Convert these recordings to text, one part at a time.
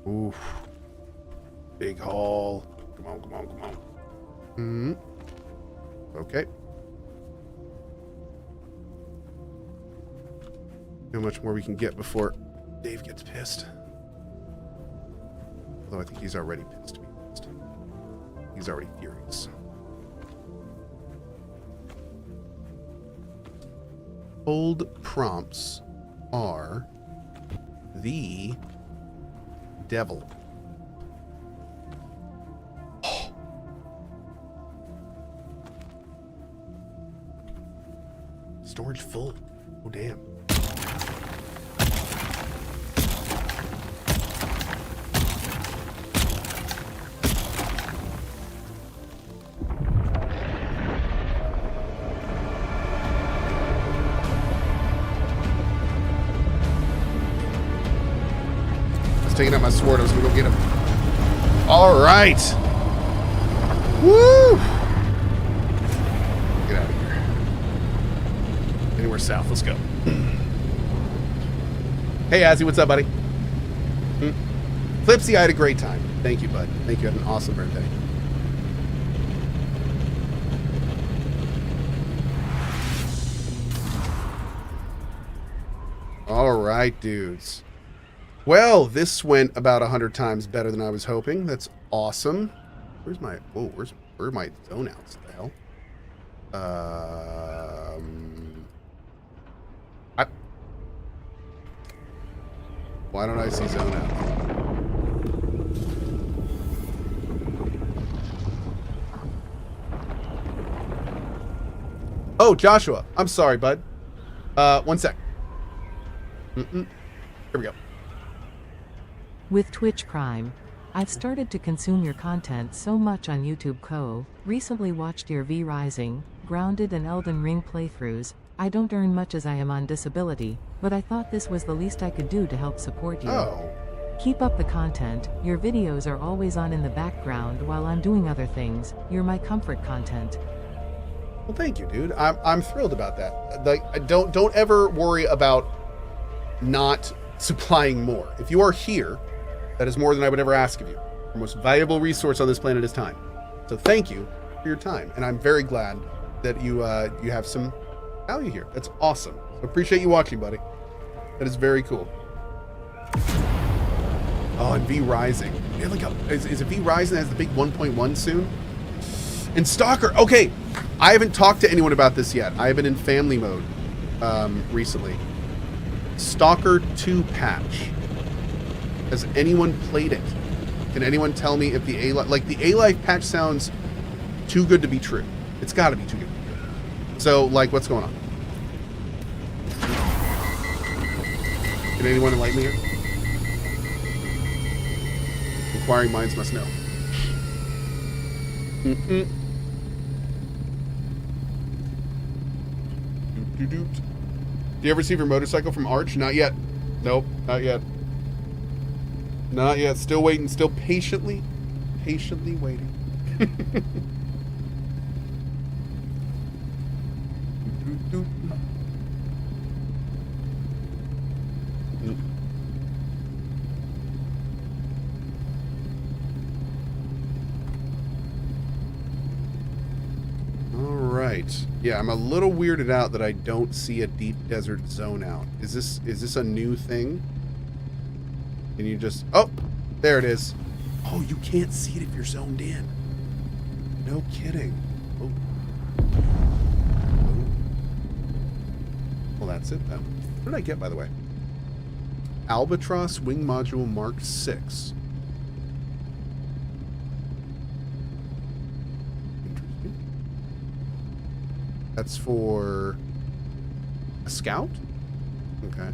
Oof. Big haul. Come on, come on, come on. Hmm. Okay. How much more we can get before Dave gets pissed. Although I think he's already pissed to be honest. He's already furious. Old prompts are the devil. Oh. Storage full. Oh, damn. Taking out my sword. I was gonna go get him. All right. Woo! Get out of here. Anywhere south. Let's go. Hey, Azzy, what's up, buddy? Flipsy, I had a great time. Thank you, bud. Thank you. Had an awesome birthday. All right, dudes. Well, this went about 100 times better than I was hoping. That's awesome. Where's my... Whoa, where are my zone outs? What the hell? Why don't I see zone out? Oh, Joshua. I'm sorry, bud. 1 sec. Here we go. With Twitch Prime, I've started to consume your content so much on YouTube. Cohh, recently watched your V Rising, Grounded and Elden Ring playthroughs. I don't earn much as I am on disability, but I thought this was the least I could do to help support you. Oh. Keep up the content. Your videos are always on in the background while I'm doing other things. You're my comfort content. Well, thank you, dude. I'm thrilled about that. Like, don't ever worry about not supplying more. If you are here, that is more than I would ever ask of you. Our most valuable resource on this planet is time. So thank you for your time, and I'm very glad that you have some value here. That's awesome. So appreciate you watching, buddy. That is very cool. Oh, and V Rising. We have like is it V Rising that has the big 1.1 soon? And Stalker. Okay, I haven't talked to anyone about this yet. I have been in family mode recently. Stalker 2 patch. Has anyone played it? Can anyone tell me if the A-Life patch sounds too good to be true? It's got to be too good to be true. So, like, what's going on? Can anyone enlighten me here? Inquiring minds must know. Do you ever receive your motorcycle from Arch? Not yet. Nope, not yet. Not yet. Still waiting. Still patiently waiting. All right. Yeah, I'm a little weirded out that I don't see a deep desert zone out. Is this a new thing? Can you just... Oh, there it is. Oh, you can't see it if you're zoned in. No kidding. Oh. Well, that's it then. What did I get, by the way? Albatross Wing Module Mark 6. Interesting. That's for a scout? Okay.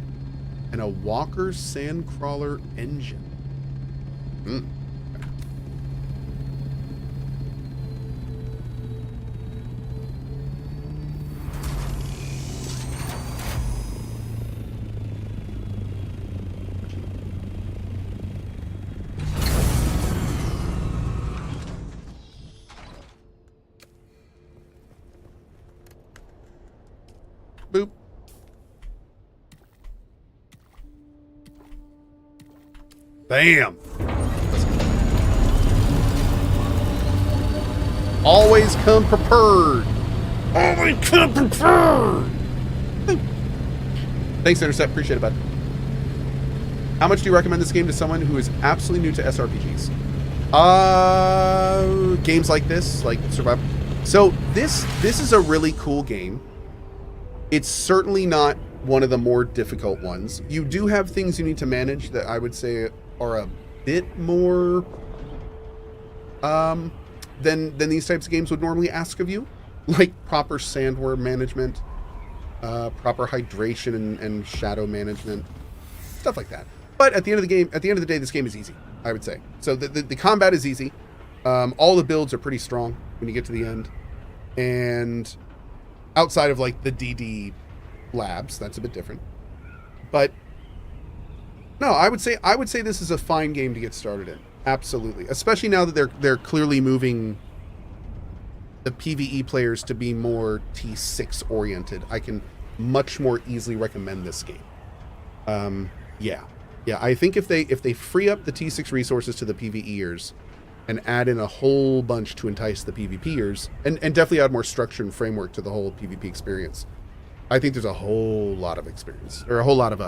And a Walker Sandcrawler engine. Okay. Boop. Bam. Always come prepared. Always come prepared. Thanks, Intercept. Appreciate it, bud. How much do you recommend this game to someone who is absolutely new to SRPGs? Games like this, like Survival. So this is a really cool game. It's certainly not one of the more difficult ones. You do have things you need to manage that I would say are a bit more than these types of games would normally ask of you, like proper sandworm management, proper hydration and shadow management, stuff like that. But at the end of the day, this game is easy, I would say. So the combat is easy. All the builds are pretty strong when you get to the end, and outside of like the DD labs, that's a bit different. But no, I would say this is a fine game to get started in. Absolutely, especially now that they're clearly moving the PvE players to be more T6 oriented. I can much more easily recommend this game. Yeah, I think if they free up the T6 resources to the PvEers and add in a whole bunch to entice the PvPers, and definitely add more structure and framework to the whole PvP experience, I think there's a whole lot of experience, or a whole lot of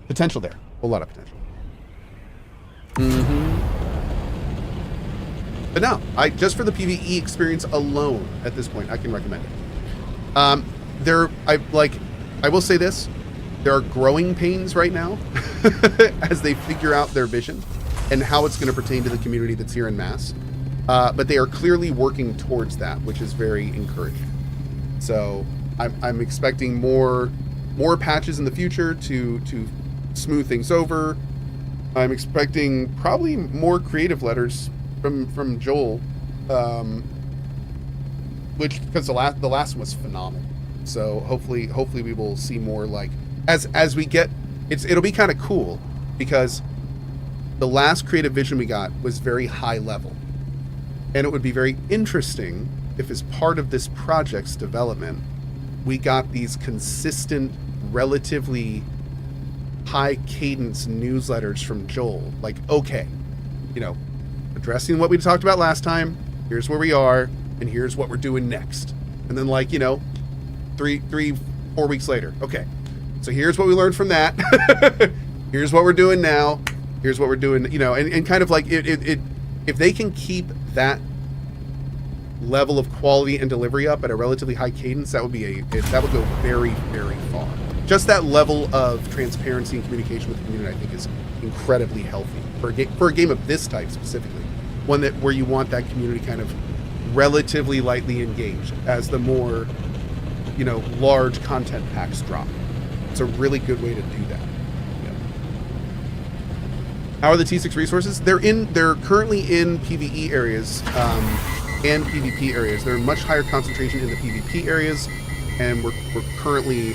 potential there. A whole lot of potential. But no, just for the PvE experience alone, at this point, I can recommend it. I will say this. There are growing pains right now as they figure out their vision and how it's going to pertain to the community that's here in mass. But they are clearly working towards that, which is very encouraging. So I'm expecting more patches in the future to smooth things over. I'm expecting probably more creative letters from Joel, because the last one was phenomenal. So hopefully we will see more, like, as we get, it'll be kind of cool, because the last creative vision we got was very high level, and it would be very interesting if, as part of this project's development, we got these consistent, relatively high cadence newsletters from Joel, like, okay, addressing what we talked about last time, here's where we are, and here's what we're doing next. And then, like, 3-4 weeks later, okay, so here's what we learned from that. Here's what we're doing now. Here's what we're doing, and kind of like it if they can keep that level of quality and delivery up at a relatively high cadence, that would go very, very far. Just that level of transparency and communication with the community, I think, is incredibly healthy for a game of this type specifically, one where you want that community kind of relatively lightly engaged as the more large content packs drop. It's a really good way to do that. Yeah. How are the T6 resources? They're currently in PvE areas and PvP areas. They're in much higher concentration in the PvP areas, and we're currently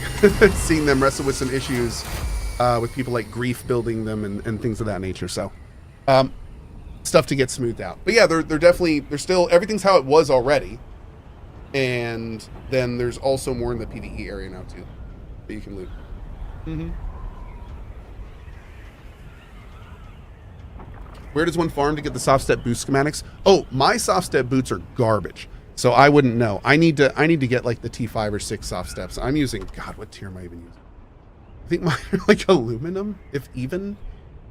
seeing them wrestle with some issues with people like Grief building them and things of that nature. So stuff to get smoothed out. But yeah, they're still, everything's how it was already. And then there's also more in the PvE area now too that you can loot. Where does one farm to get the soft step boost schematics? Oh, my soft step boots are garbage, so I wouldn't know. I need to get like the T5 or 6 soft steps. I'm using, God, what tier am I even using? I think mine are like aluminum, if even.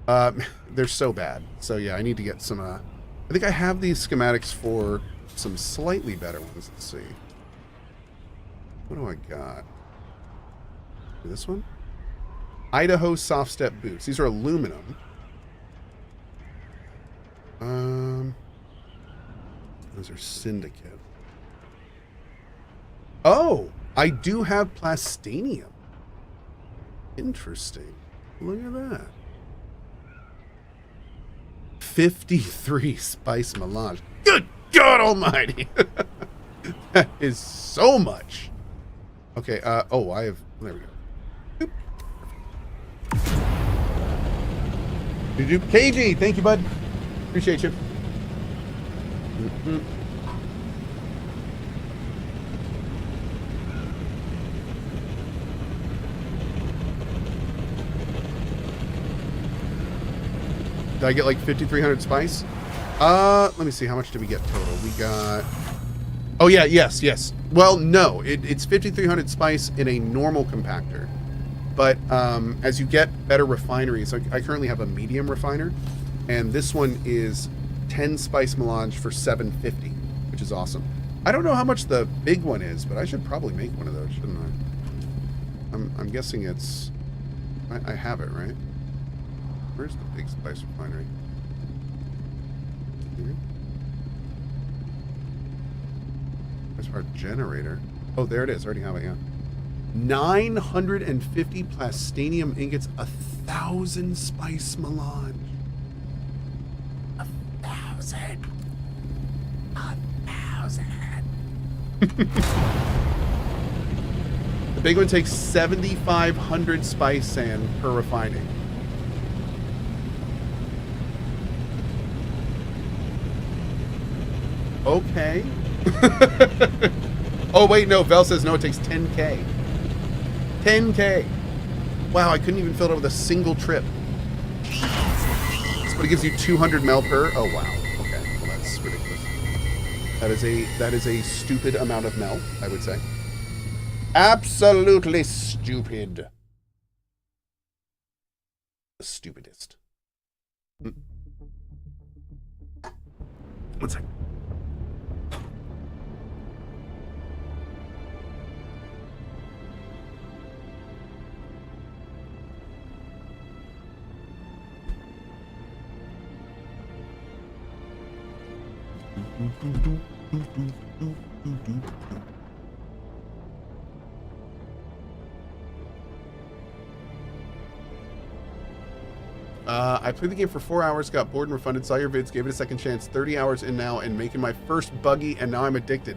They're so bad. So yeah, I need to get some. I think I have these schematics for some slightly better ones. Let's see. What do I got? This one? Idaho soft step boots. These are aluminum. Those are Syndicate. Oh, I do have plastinium. Interesting. Look at that. 53 spice melange. Good God almighty. That is so much. Okay, there we go. KG, thank you, bud. Appreciate you. Did I get like 5,300 spice? Let me see. How much did we get total? We got... Oh, yeah. Yes. Well, no. It's 5,300 spice in a normal compactor. But as you get better refineries, I currently have a medium refiner. And this one is 10 spice melange for 750, which is awesome. I don't know how much the big one is, but I should probably make one of those, shouldn't I? I'm guessing it's... I have it, right? Where's the big spice refinery? Here? There's our generator. Oh, there it is. I already have it, yeah. 950 plastinium ingots, 1,000 spice melange. 1,000. 1,000. The big one takes 7,500 spice sand per refining. Okay. Oh, wait, no. Vel says no, it takes 10K. 10K. Wow, I couldn't even fill it up with a single trip. But it gives you 200 mel per. Oh, wow. Okay. Well, that's ridiculous. That is a stupid amount of mel, I would say. Absolutely stupid. The stupidest. One second. I played the game for 4 hours, got bored and refunded, saw your vids, gave it a second chance, 30 hours in now, and making my first buggy, and now I'm addicted.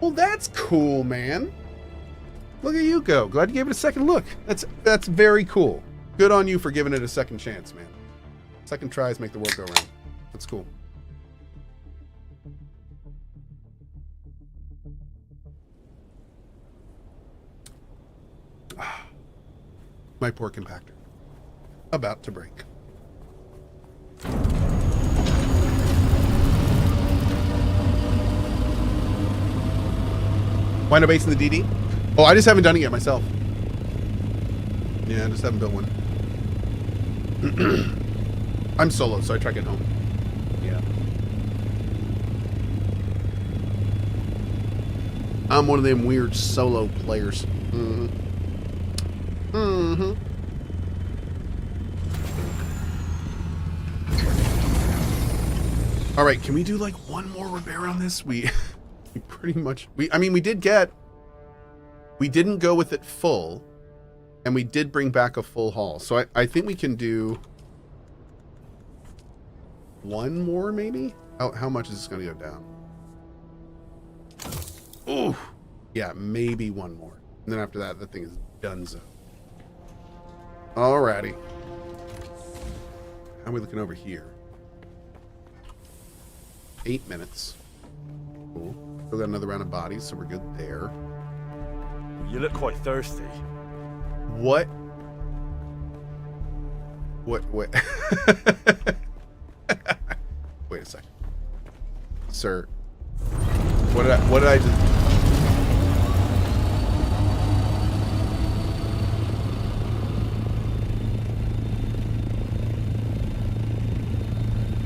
Well, that's cool, man. Look at you go. Glad you gave it a second look. That's very cool. Good on you for giving it a second chance, man. Second tries make the world go round. That's cool. My poor compactor. About to break. Why no base in the DD? Oh, I just haven't done it yet myself. Yeah, I just haven't built one. I'm solo, so I try to get home. Yeah. I'm one of them weird solo players. Mm-hmm. Mm-hmm. All right, can we do like one more repair on this? We pretty much, we didn't go with it full, and we did bring back a full haul. So I think we can do one more maybe? How much is this gonna go down? Ooh, yeah, maybe one more. And then after that, the thing is donezo. Alrighty. How are we looking over here? 8 minutes. Cool. Still got another round of bodies, so we're good there. You look quite thirsty. What? Wait a second. Sir. What did I just...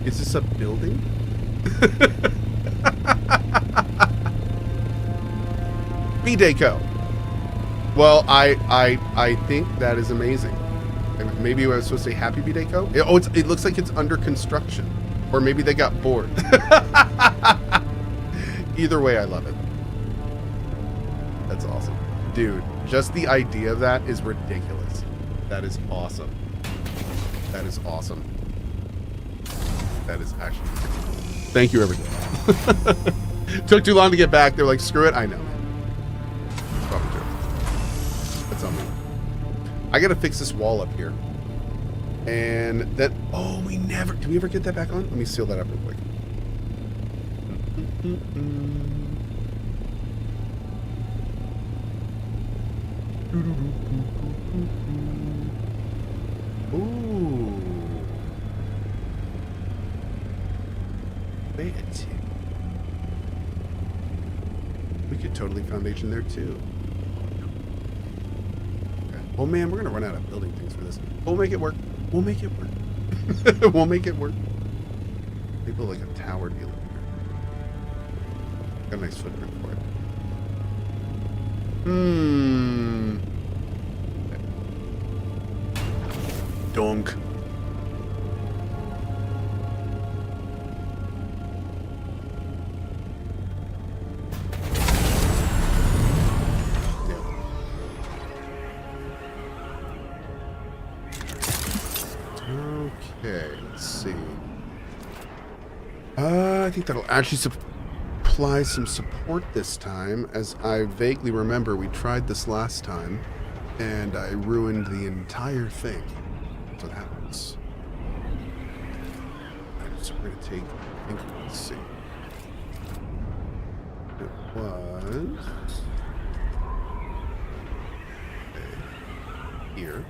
Is this a building? B-Deco. Well, I think that is amazing. Maybe I was supposed to say happy B-Deco. Oh, it looks like it's under construction. Or maybe they got bored. Either way, I love it. That's awesome. Dude, just the idea of that is ridiculous. That is awesome. That is awesome. That is actually... Thank you, everybody. Took too long to get back. They're like, screw it. I know. Probably true. That's on me. I gotta fix this wall up here. And that... Oh, we never... Did we ever get that back on? Let me seal that up real quick. Ooh. Hey, a tick. We could totally foundation there too. Okay. Oh man, we're gonna run out of building things for this. We'll make it work. We'll make it work. We'll make it work. Maybe like a tower deal here. Got a nice footprint for it. Dunk. Okay, let's see. I think that'll actually supply some support this time. As I vaguely remember, we tried this last time, and I ruined the entire thing. That's what happens. Alright, so we're going to take, I think, let's see. It was... Okay. Here.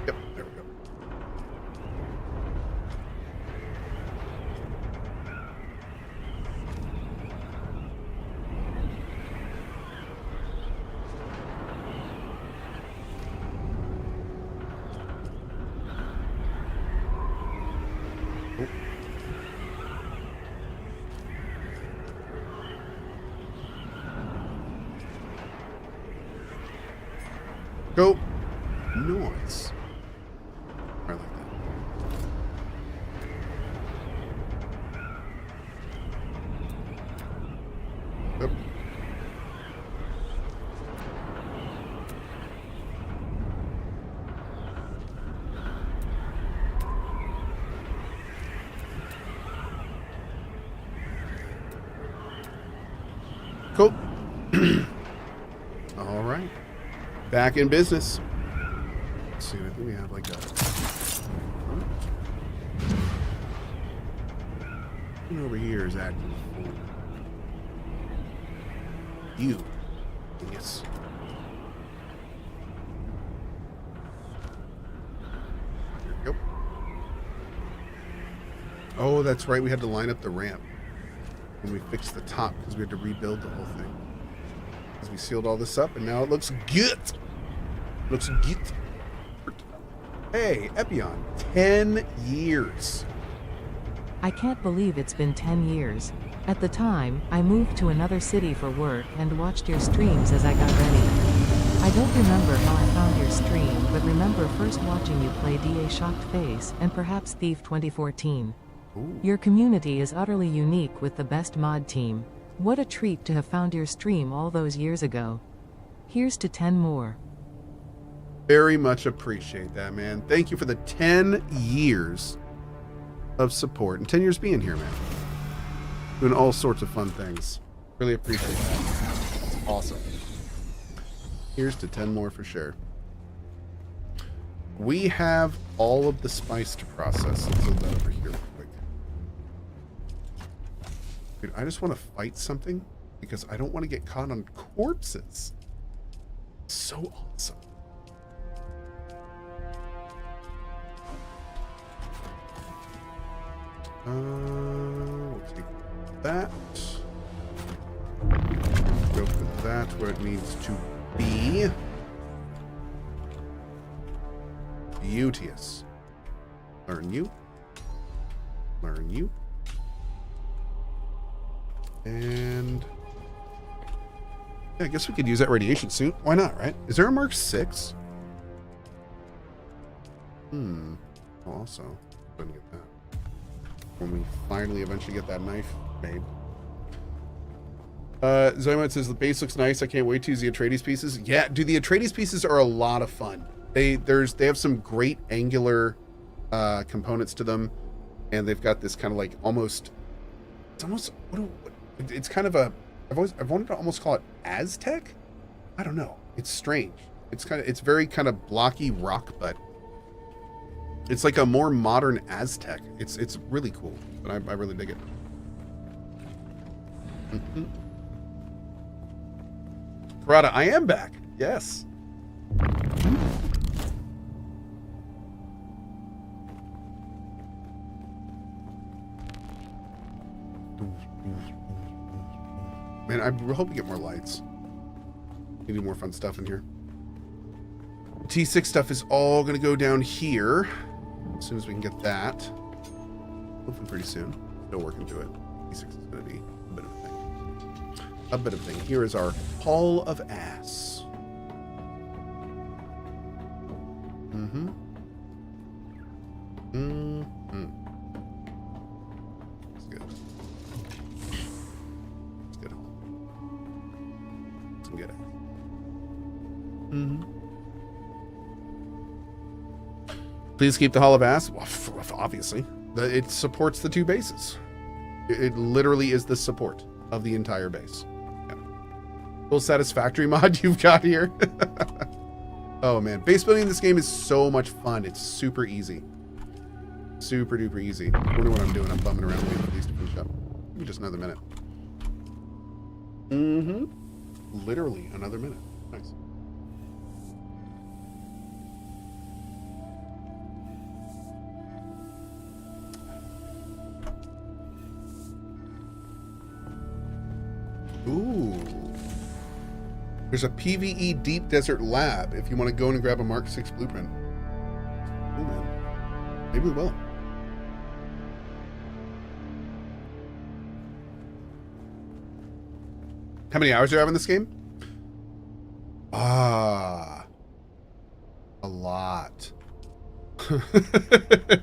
Yep, there we go. Go. Noise. I like that. Yep. Cool. All right. Back in business. Let's see, I think we have like a... What over here is active for you. Yes. There we go. Oh, that's right. We had to line up the ramp when we fixed the top because we had to rebuild the whole thing. Because we sealed all this up and now it looks good. Looks good. Hey, Epion, 10 years. I can't believe it's been 10 years. At the time, I moved to another city for work and watched your streams as I got ready. I don't remember how I found your stream, but remember first watching you play DA Shocked Face and perhaps Thief 2014. Ooh. Your community is utterly unique with the best mod team. What a treat to have found your stream all those years ago. Here's to 10 more. Very much appreciate that, man. Thank you for the 10 years of support and 10 years being here, man. Doing all sorts of fun things. Really appreciate that. It's awesome. Here's to 10 more for sure. We have all of the spice to process. Let's load that over here real quick. Dude, I just want to fight something because I don't want to get caught on corpses. So awesome. We'll take that. Go for that where it needs to be. Beauteous. Learn you. Learn you. And yeah, I guess we could use that radiation suit. Why not, right? Is there a Mark 6? Also, go ahead and get that. When we finally eventually get that knife made. Zoimut says the base looks nice. I can't wait to use the Atreides pieces. Yeah, dude, the Atreides pieces are a lot of fun. They have some great angular components to them, and they've got this kind of like it's kind of a I've wanted to almost call it Aztec. I don't know. It's strange. It's very kind of blocky rock, but it's like a more modern Aztec. It's really cool, but I really dig it. Karada, I am back. Yes. Man, I hope we get more lights. We need more fun stuff in here. T6 stuff is all going to go down here as soon as we can get that. Hopefully pretty soon. Still working to it. T6 is going to be a bit of a thing. A bit of a thing. Here is our Hall of Ass. Mm-hmm. Mm-hmm. It's good. It's good. Some good ass. Mm-hmm. Please keep the Hall of Ass. Well, obviously. It supports the two bases. It literally is the support of the entire base. Yeah. Full satisfactory mod you've got here. Oh man, base building in this game is so much fun. It's super easy. Super duper easy. I wonder what I'm doing. I'm bumming around waiting for these to finish up. Maybe just another minute. Mm-hmm. Literally another minute. Nice. Ooh. There's a PvE Deep Desert Lab if you want to go in and grab a Mark 6 blueprint. Oh man. Maybe we will. How many hours do you have in this game? A lot.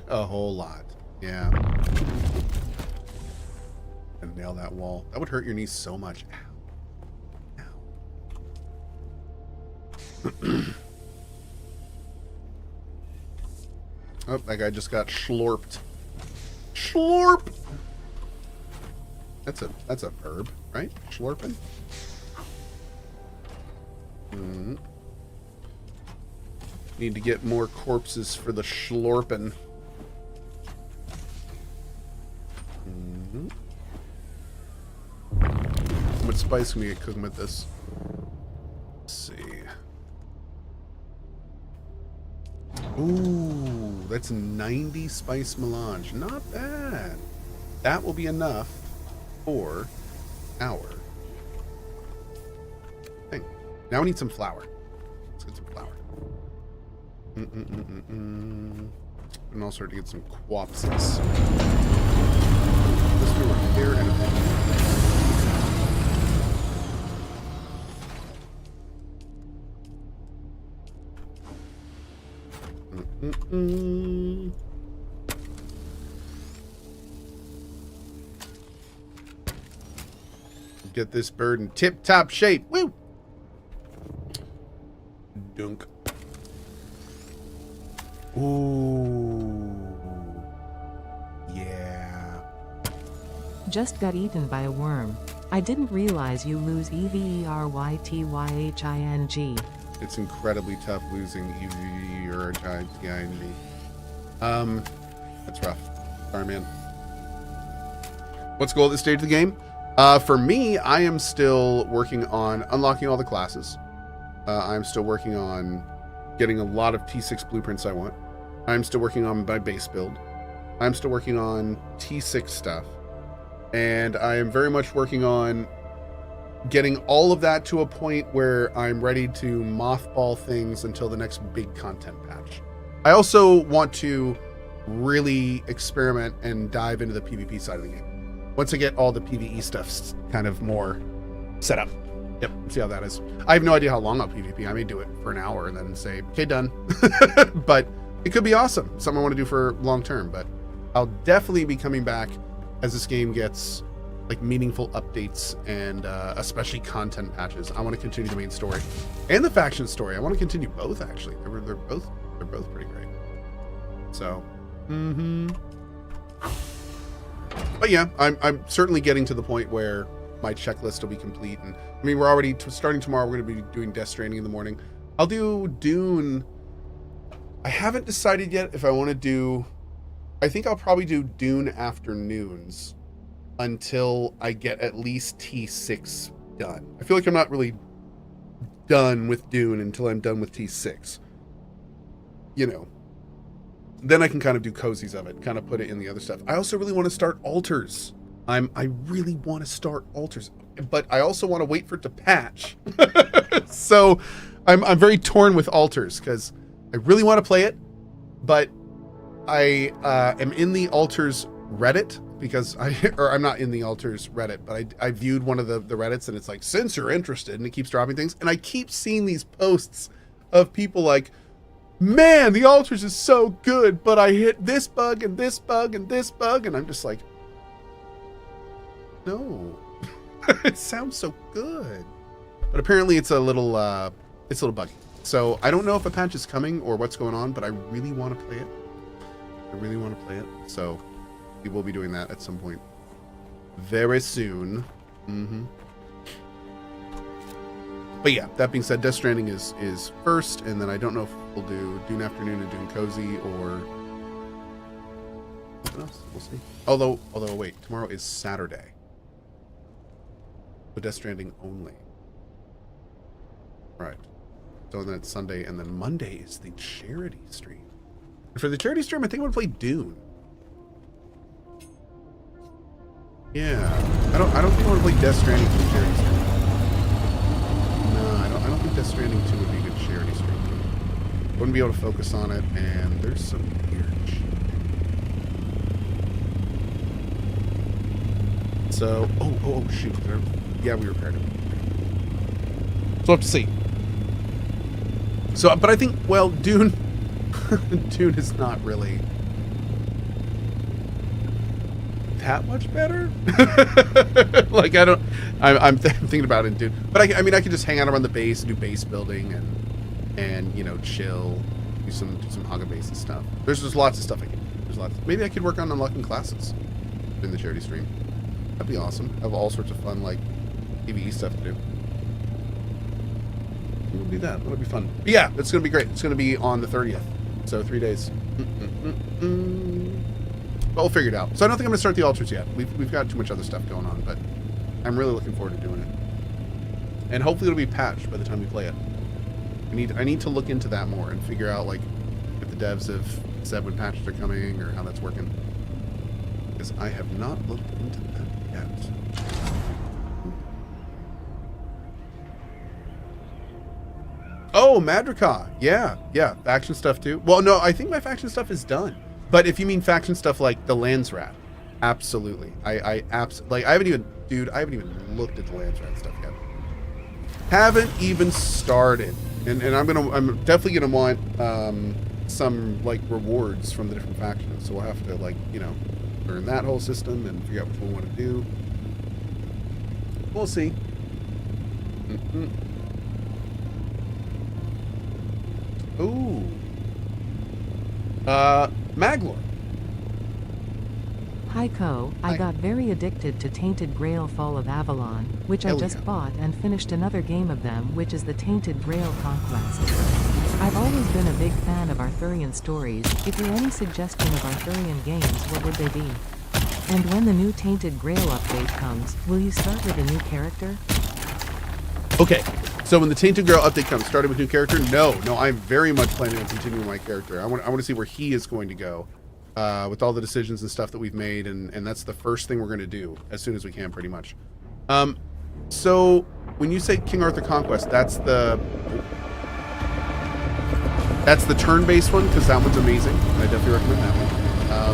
A whole lot. Yeah. And nail that wall. That would hurt your knees so much. Ow. Ow. Oh, that guy just got schlorped. Schlorp! That's a verb, right? Schlorping? Need to get more corpses for the schlorping. How much spice can we get cooking with this? Let's see. Ooh, that's 90 spice melange. Not bad. That will be enough for our thing. Now we need some flour. Let's get some flour. And also to get some quapses. Let's do a hair and a thing. Get this bird in tip-top shape. Woo! Dunk. Ooh. Yeah. Just got eaten by a worm. I didn't realize you lose EVERYTYHING. It's incredibly tough losing EVERYTYHING. That's rough. Sorry, man. What's the goal at this stage of the game? For me, I am still working on unlocking all the classes. I'm still working on getting a lot of T6 blueprints I want. I'm still working on my base build. I'm still working on T6 stuff. And I am very much working on getting all of that to a point where I'm ready to mothball things until the next big content patch. I also want to really experiment and dive into the PvP side of the game. Once I get all the PvE stuff kind of more set up. Yep, see how that is. I have no idea how long I'll PvP. I may do it for an hour and then say, okay, done. But it could be awesome. Something I want to do for long term, but I'll definitely be coming back as this game gets like meaningful updates and especially content patches. I want to continue the main story and the faction story. I want to continue both actually. They're both pretty great. So, but yeah, I'm certainly getting to the point where my checklist will be complete. And I mean, we're already starting tomorrow. We're going to be doing Death Stranding in the morning. I'll do Dune. I haven't decided yet if I want to do. I think I'll probably do Dune afternoons until I get at least T6 done. I feel like I'm not really done with Dune until I'm done with T6. You know, then I can kind of do cozies of it, kind of put it in the other stuff. I also really want to start altars. I really want to start altars, but I also want to wait for it to patch. So I'm very torn with altars because I really want to play it, but I am in the altars Reddit because I'm not in the altars Reddit, but I viewed one of the Reddits and it's like, since you're interested, and it keeps dropping things, and I keep seeing these posts of people like, man, the altars is so good, but I hit this bug and this bug and this bug, and I'm just like, no. It sounds so good, but apparently it's a little buggy. So I don't know if a patch is coming or what's going on, but I really want to play it. I really want to play it. So we will be doing that at some point very soon. But yeah, that being said, Death Stranding is first, and then I don't know if we'll do Dune Afternoon and Dune Cozy or what else. We'll see. Although wait, tomorrow is Saturday. So Death Stranding only. Right. So then it's Sunday, and then Monday is the charity stream. And for the charity stream, I think I'm gonna play Dune. Yeah. I don't think I want to play Death Stranding for the charity stream. No, I don't think Death Stranding 2 would be a good charity stream. Wouldn't be able to focus on it, and there's some weird shit. So, oh shoot. Yeah, we repaired it. So we'll have to see. So, but I think, well, Dune is not really that much better. Like, I'm thinking about it in Dune. But I mean, I could just hang out around the base and do base building and you know, chill, do some Haga base and stuff. There's lots of stuff I can do. There's lots. Maybe I could work on unlocking classes in the charity stream. That'd be awesome. Have all sorts of fun, like, PvE stuff to do. We'll do that. That'll be fun. But yeah, it's going to be great. It's going to be on the 30th. So 3 days. But we'll figure it out. So I don't think I'm going to start the altars yet. We've got too much other stuff going on, but I'm really looking forward to doing it. And hopefully it'll be patched by the time we play it. I need to look into that more and figure out, like, if the devs have said when patches are coming or how that's working. Because I have not looked into that yet. Oh, Madrika. Yeah. Faction stuff too. Well, no, I think my faction stuff is done. But if you mean faction stuff like the Landsrat, absolutely. I haven't even looked at the Landsrat stuff yet. Haven't even started. And I'm definitely gonna want some like rewards from the different factions. So we'll have to, like, you know, learn that whole system and figure out what we want to do. We'll see. Ooh. Maglor. Hi Cohh, I got very addicted to Tainted Grail Fall of Avalon, which Hell I just yeah. bought and finished another game of them, which is the Tainted Grail Conquest. I've always been a big fan of Arthurian stories. If you have any suggestion of Arthurian games, what would they be? And when the new Tainted Grail update comes, will you start with a new character? Okay, so when the Tainted Grail update comes, starting with new character, no, I'm very much planning on continuing my character. I want to see where he is going to go, with all the decisions and stuff that we've made, and that's the first thing we're going to do as soon as we can, pretty much. So when you say King Arthur Conquest, that's the turn-based one, because that one's amazing. I definitely recommend that one. I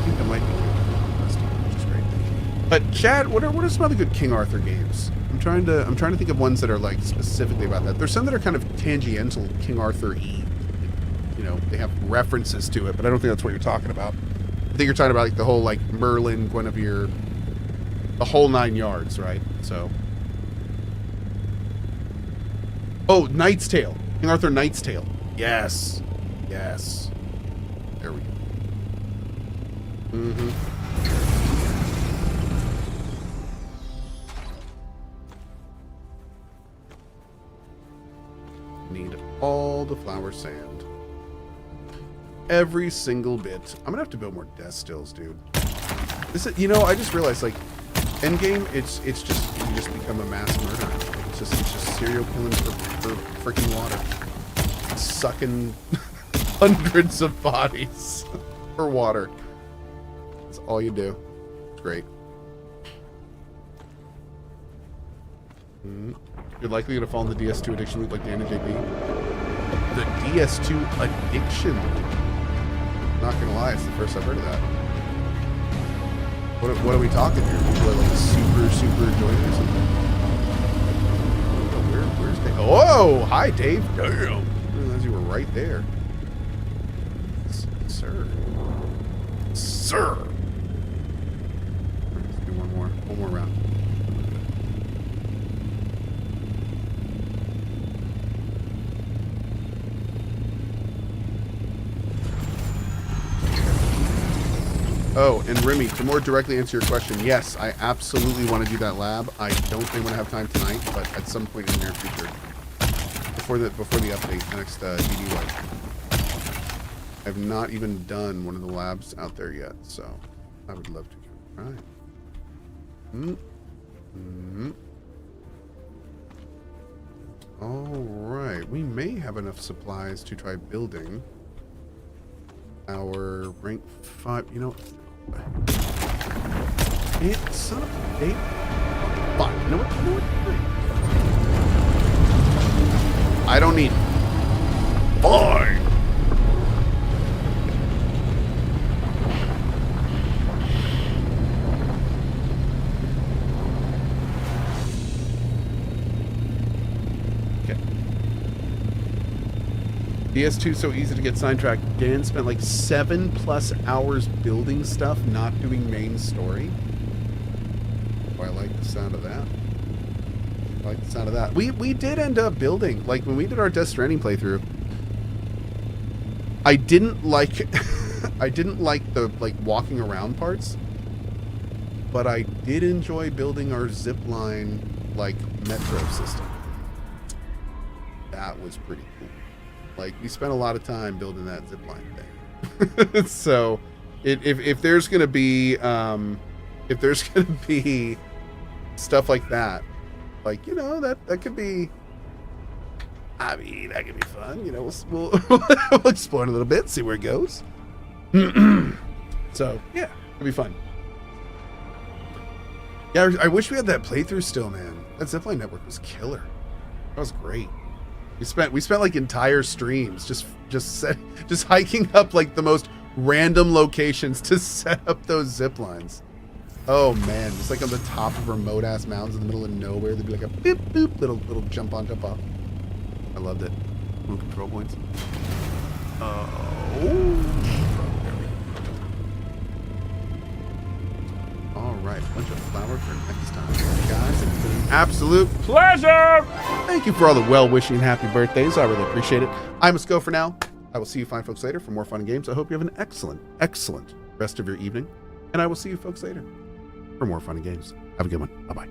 think that might be Conquest, which is great. But Chad, what are some other good King Arthur games? I'm trying to think of ones that are, like, specifically about that. There's some that are kind of tangential King Arthur-y. You know, they have references to it, but I don't think that's what you're talking about. I think you're talking about, like, the whole, like, Merlin, Guinevere, the whole 9 yards, right? So. Oh, Knight's Tale. King Arthur Knight's Tale. Yes. There we go. Need all the flower sand. Every single bit. I'm gonna have to build more death stills, dude. This is, you know, I just realized, like, endgame, it's just, you just become a mass murderer. It's just serial killing for freaking water. Sucking hundreds of bodies for water. That's all you do. It's great. You're likely going to fall in the DS2 addiction loop like Dan and JP. The DS2 addiction loop. Not going to lie, it's the first I've heard of that. What are we talking here? People are like super enjoying it or something? Where's Dave? Oh, hi, Dave. Damn. I didn't realize you were right there. Sir. Sir. Let's do one more round. Oh, and Remy, to more directly answer your question, yes, I absolutely want to do that lab. I don't think I'm going to have time tonight, but at some point in the near future. Before the update, the next DD wipe. I've not even done one of the labs out there yet, so I would love to. All right. We may have enough supplies to try building our rank 5. You know, son of a date. Fine. You know what? I don't need it. Fine. DS2 so easy to get sidetracked. Dan spent like 7+ hours building stuff, not doing main story. Oh, I like the sound of that. I like the sound of that. We did end up building, like when we did our Death Stranding playthrough. I didn't like I didn't like the walking around parts, but I did enjoy building our zipline metro system. That was pretty cool. Like, we spent a lot of time building that zipline thing. So, if there's gonna be stuff like that, like, you know, that could be. I mean, that could be fun. You know, we'll explore it a little bit, see where it goes. So yeah, it'll be fun. Yeah, I wish we had that playthrough still, man. That zipline network was killer. That was great. We spent like entire streams just hiking up like the most random locations to set up those zip lines. Oh man, just like on the top of remote ass mountains in the middle of nowhere, there'd be like a boop boop little jump on, jump off. I loved it. Move control points. All right, a bunch of flour for next time, guys. It's been an absolute Pleasure! thank you for all the well-wishing and happy birthdays. I really appreciate it. I must go for now. I will see you fine folks later for more fun and games. I hope you have an excellent rest of your evening. And I will see you folks later for more fun and games. Have a good one. Bye-bye.